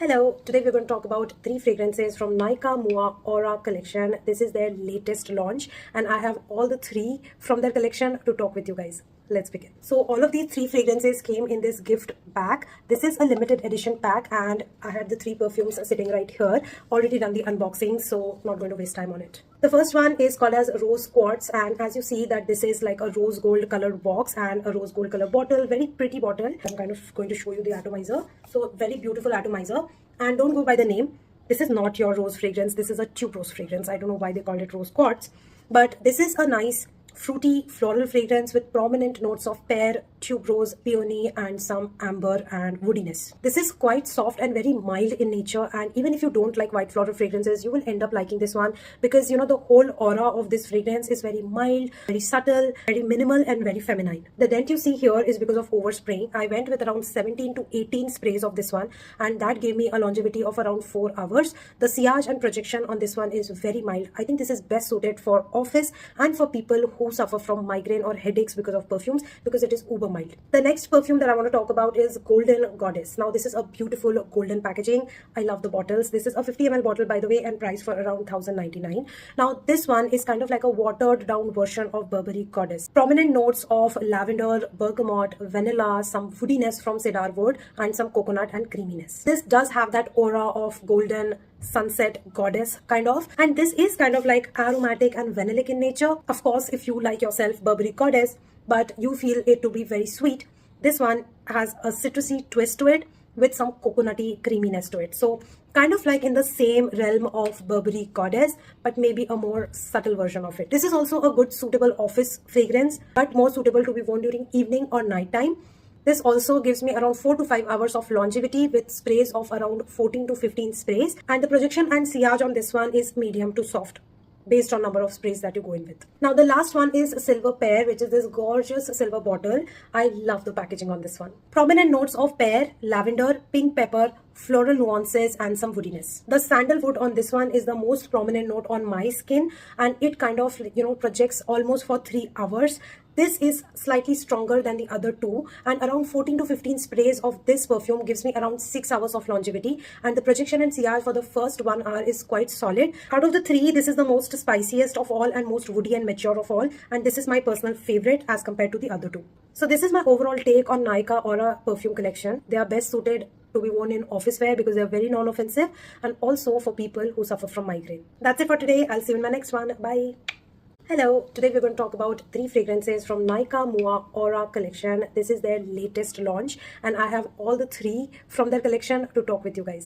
Hello, today we're going to talk about three fragrances from Nykaa Mua Aura collection. This is their latest launch and I have all the three from their collection to talk with you guys. Let's begin. So all of these three fragrances came in this gift pack. This is a limited edition pack and I had the three perfumes sitting right here. Already done the unboxing, so not going to waste time on it. The first one is called as Rose Quartz, and as you see that this is like a rose gold colored box and a rose gold color bottle. Very pretty bottle. I'm kind of going to show you the atomizer. So very beautiful atomizer. And don't go by the name. This is not your rose fragrance. This is a tube rose fragrance. I don't know why they called it Rose Quartz, but this is a nice fruity floral fragrance with prominent notes of pear, tuberose, peony and some amber and woodiness. This is quite soft and very mild in nature, and even if you don't like white floral fragrances, you will end up liking this one because you know the whole aura of this fragrance is very mild, very subtle, very minimal and very feminine. The dent you see here is because of overspraying. I went with around 17 to 18 sprays of this one and that gave me a longevity of around 4 hours. The sillage and projection on this one is very mild. I think this is best suited for office and for people who suffer from migraine or headaches because of perfumes, because it is uber mild. The next perfume that I want to talk about is Golden Goddess. Now this is a beautiful golden packaging. I love the bottles. This is a 50 ml bottle by the way and priced for around 1099. Now this one is kind of like a watered down version of Burberry Goddess. Prominent notes of lavender, bergamot, vanilla, some woodiness from cedar wood and some coconut and creaminess. This does have that aura of golden sunset goddess kind of, and this is kind of like aromatic and vanillic in nature. Of course, if you like yourself Burberry Goddess but you feel it to be very sweet, this one has a citrusy twist to it with some coconutty creaminess to it. So kind of like in the same realm of Burberry Goddess, but maybe a more subtle version of it. This is also a good suitable office fragrance, but more suitable to be worn during evening or night time. This also gives me around 4 to 5 hours of longevity with sprays of around 14 to 15 sprays. And the projection and sillage on this one is medium to soft based on number of sprays that you go in with. Now the last one is Silver Pear, which is this gorgeous silver bottle. I love the packaging on this one. Prominent notes of pear, lavender, pink pepper, floral nuances and some woodiness. The sandalwood on this one is the most prominent note on my skin and it kind of projects almost for 3 hours. This is slightly stronger than the other two, and around 14 to 15 sprays of this perfume gives me around 6 hours of longevity, and the projection and sillage for the first 1 hour is quite solid. Out of the three, this is the most spiciest of all and most woody and mature of all, and this is my personal favorite as compared to the other two. So this is my overall take on Nykaa Aura perfume collection. They are best suited to be worn in office wear because they are very non-offensive and also for people who suffer from migraine. That's it for today. I'll see you in my next one. Bye. Hello, today we're going to talk about three fragrances from Nykaa Mua Aura collection. This is their latest launch and I have all the three from their collection to talk with you guys.